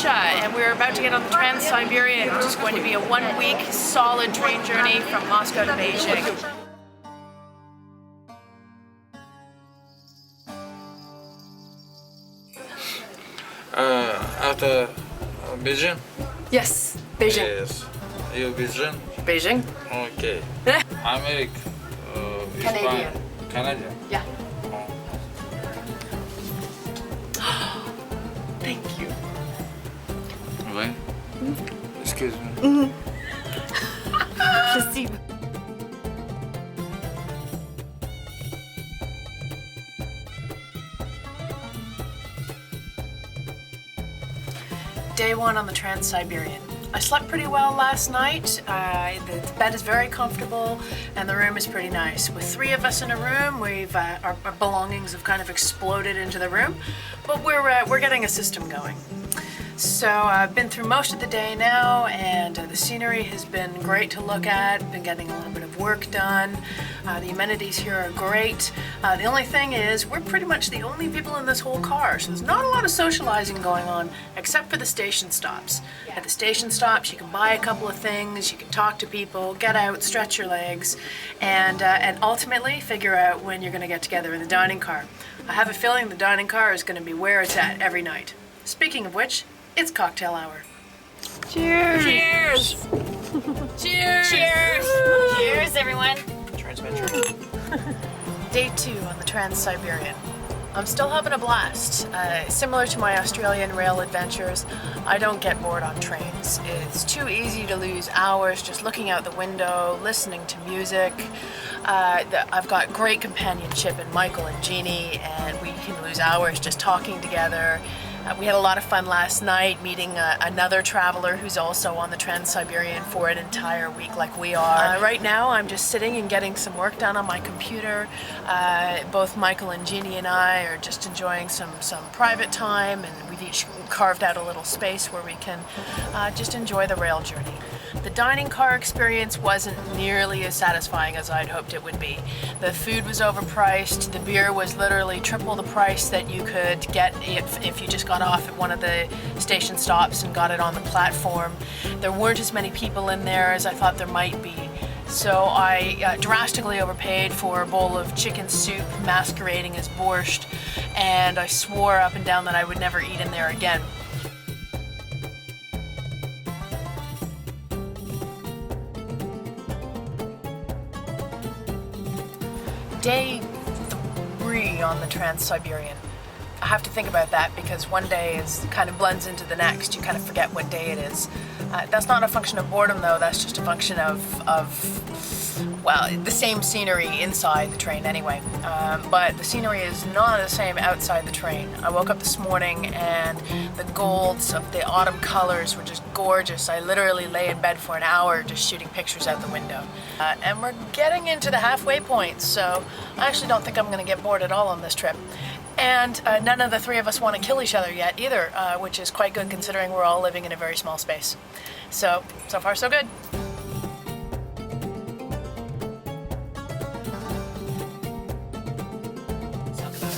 Russia, and we're about to get on the Trans-Siberian, which is going to be a 1 week solid train journey from Moscow to Beijing. After Beijing? Yes, Beijing. Yes. You Beijing? Beijing? Okay. America. Canadian. Canadian? Yeah. Oh. Thank you. Wait. Excuse me. Спасибо. Day one on the Trans-Siberian. I slept pretty well last night. The bed is very comfortable and the room is pretty nice. With 3 of us in a room, our belongings have kind of exploded into the room, but we're getting a system going. So I've been through most of the day now, and the scenery has been great to look at. Been getting a little bit of work done. The amenities here are great. The only thing is, we're pretty much the only people in this whole car, so there's not a lot of socializing going on, except for the station stops. At the station stops, you can buy a couple of things, you can talk to people, get out, stretch your legs, and ultimately figure out when you're going to get together in the dining car. I have a feeling the dining car is going to be where it's at every night. Speaking of which, it's cocktail hour. Cheers! Cheers! Cheers! Cheers! Cheers, everyone! Trans-Manchurian. Day 2 on the Trans-Siberian. I'm still having a blast. Similar to my Australian rail adventures, I don't get bored on trains. It's too easy to lose hours just looking out the window, listening to music. I've got great companionship in Michael and Jeannie, and we can lose hours just talking together. We had a lot of fun last night meeting another traveler who's also on the Trans-Siberian for an entire week like we are. Right now I'm just sitting and getting some work done on my computer. Both Michael and Jeannie and I are just enjoying some private time, and we've each carved out a little space where we can just enjoy the rail journey. The dining car experience wasn't nearly as satisfying as I'd hoped it would be. The food was overpriced, the beer was literally triple the price that you could get if you just got off at one of the station stops and got it on the platform. There weren't as many people in there as I thought there might be. So I drastically overpaid for a bowl of chicken soup masquerading as borscht, and I swore up and down that I would never eat in there again. Day 3 on the Trans-Siberian. I have to think about that because one day kind of blends into the next. You kind of forget what day it is. That's not a function of boredom though, that's just a function of well, the same scenery inside the train anyway. But the scenery is not the same outside the train. I woke up this morning and the golds of the autumn colors were just gorgeous. I literally lay in bed for an hour just shooting pictures out the window. And we're getting into the halfway point, so I actually don't think I'm going to get bored at all on this trip. And none of the 3 of us want to kill each other yet either, which is quite good considering we're all living in a very small space. So far so good.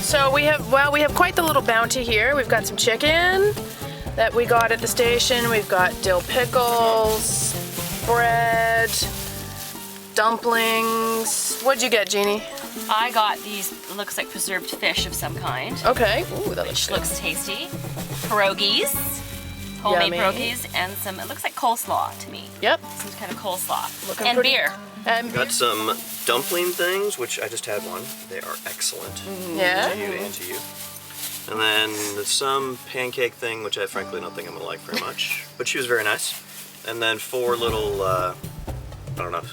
So we have quite the little bounty here. We've got some chicken that we got at the station. We've got dill pickles, bread, dumplings. What'd you get, Jeannie? I got these, looks like preserved fish of some kind. Okay. Ooh, that Which looks looks tasty. Pierogies, homemade Yummy. pierogies, and some, it looks like coleslaw to me. Yep. Some kind of coleslaw. Looking and pretty- beer. And Got some dumpling things, which I just had one. They are excellent. yeah. To you and to you. And then some pancake thing, which I frankly don't think I'm gonna like very much. But she was very nice. And then 4 little, I don't know.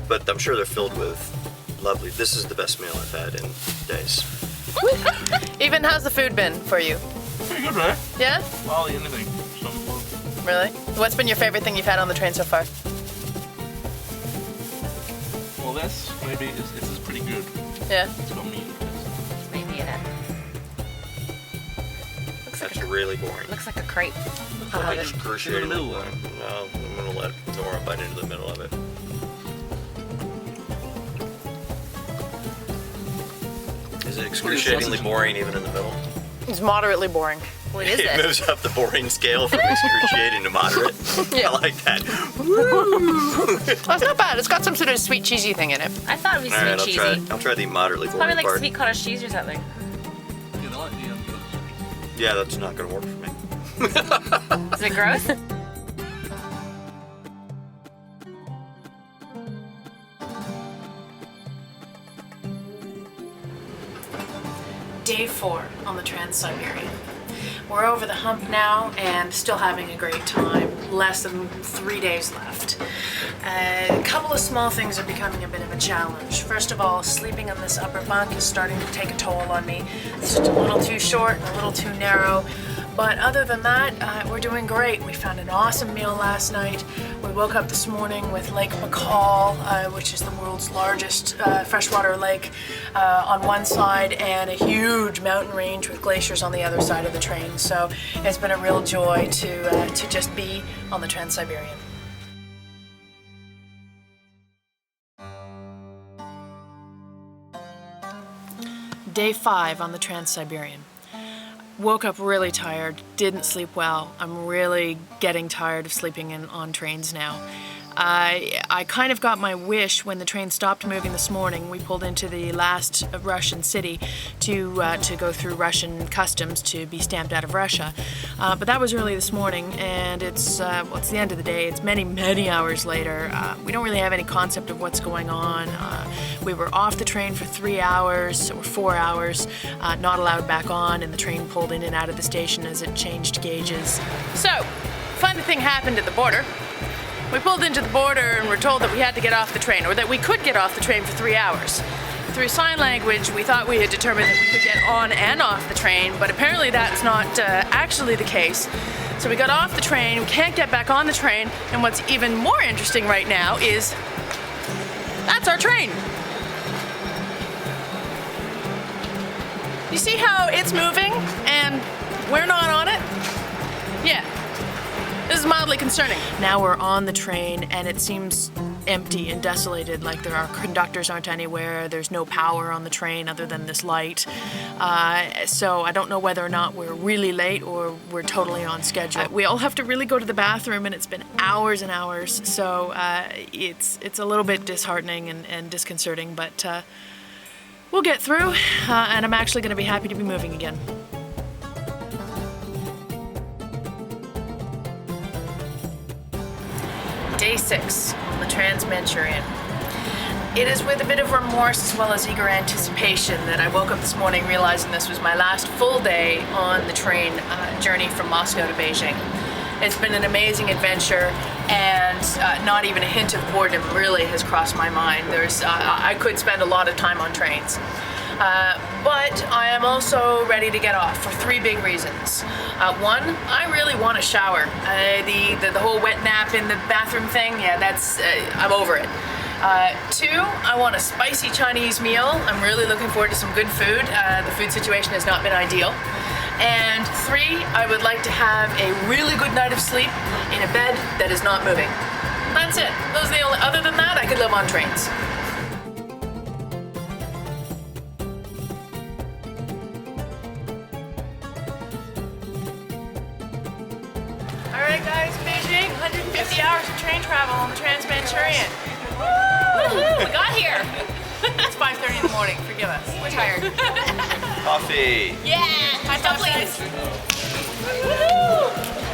But I'm sure they're filled with lovely. This is the best meal I've had in days. Even how's the food been for you? Pretty good, right? Yeah? I'll eat anything. Some food. Really? What's been your favorite thing you've had on the train so far? Well, this is pretty good. Yeah. It's got meat. Maybe in it. That's really boring. Looks like a crepe. Like Just in the excruciatingly middle boring. Well, I'm gonna let Nora bite into the middle of it. Is it excruciatingly boring even in the middle? It's moderately boring. What is It it? moves up the boring scale from excruciating to moderate. Yeah. I like that. Well, it's not bad. It's got some sort of sweet cheesy thing in it. I thought it would be All right, sweet I'll cheesy. try the moderately boring Probably like part. sweet cottage cheese or something. You know what? Yeah, that's not gonna work for me. Is it gross? Day 4 on the Trans-Siberian. We're over the hump now and still having a great time. Less than 3 days left. A couple of small things are becoming a bit of a challenge. First of all, sleeping on this upper bunk is starting to take a toll on me. It's just a little too short and a little too narrow. But other than that, we're doing great. We found an awesome meal last night. We woke up this morning with Lake McCall, which is the world's largest freshwater lake, on one side, and a huge mountain range with glaciers on the other side of the train. So it's been a real joy to just be on the Trans-Siberian. Day 5 on the Trans-Siberian. Woke up really tired, didn't sleep well. I'm really getting tired of sleeping on trains now. I kind of got my wish when the train stopped moving this morning. We pulled into the last Russian city to go through Russian customs to be stamped out of Russia. But that was early this morning, and it's the end of the day. It's many, many hours later. We don't really have any concept of what's going on. We were off the train for 3 hours or 4 hours, not allowed back on, and the train pulled in and out of the station as it changed gauges. So, funny thing happened at the border. We pulled into the border and were told that we had to get off the train, or that we could get off the train for 3 hours. Through sign language, we thought we had determined that we could get on and off the train, but apparently that's not actually the case. So we got off the train, we can't get back on the train, and what's even more interesting right now is that's our train. You see how it's moving and we're not on it? Yeah. This is mildly concerning. Now we're on the train and it seems empty and desolated, like conductors aren't anywhere, there's no power on the train other than this light. So I don't know whether or not we're really late or we're totally on schedule. We all have to really go to the bathroom and it's been hours and hours, so it's a little bit disheartening and disconcerting, but we'll get through, and I'm actually going to be happy to be moving again. Day 6 on the Trans-Manchurian. It is with a bit of remorse as well as eager anticipation that I woke up this morning realizing this was my last full day on the train journey from Moscow to Beijing. It's been an amazing adventure, and not even a hint of boredom really has crossed my mind. I could spend a lot of time on trains. But I am also ready to get off for 3 big reasons. One, I really want a shower. The whole wet nap in the bathroom thing, yeah, I'm over it. 2, I want a spicy Chinese meal. I'm really looking forward to some good food. The food situation has not been ideal. And 3, I would like to have a really good night of sleep in a bed that is not moving. That's it. Those are the only, other than that, I could live on trains. Alright guys, Beijing, 150 hours of train travel on the Trans-Manchurian. Woohoo! We got here! It's 5:30 in the morning, forgive us. We're tired. Coffee. Yeah! Stop, please. Woohoo!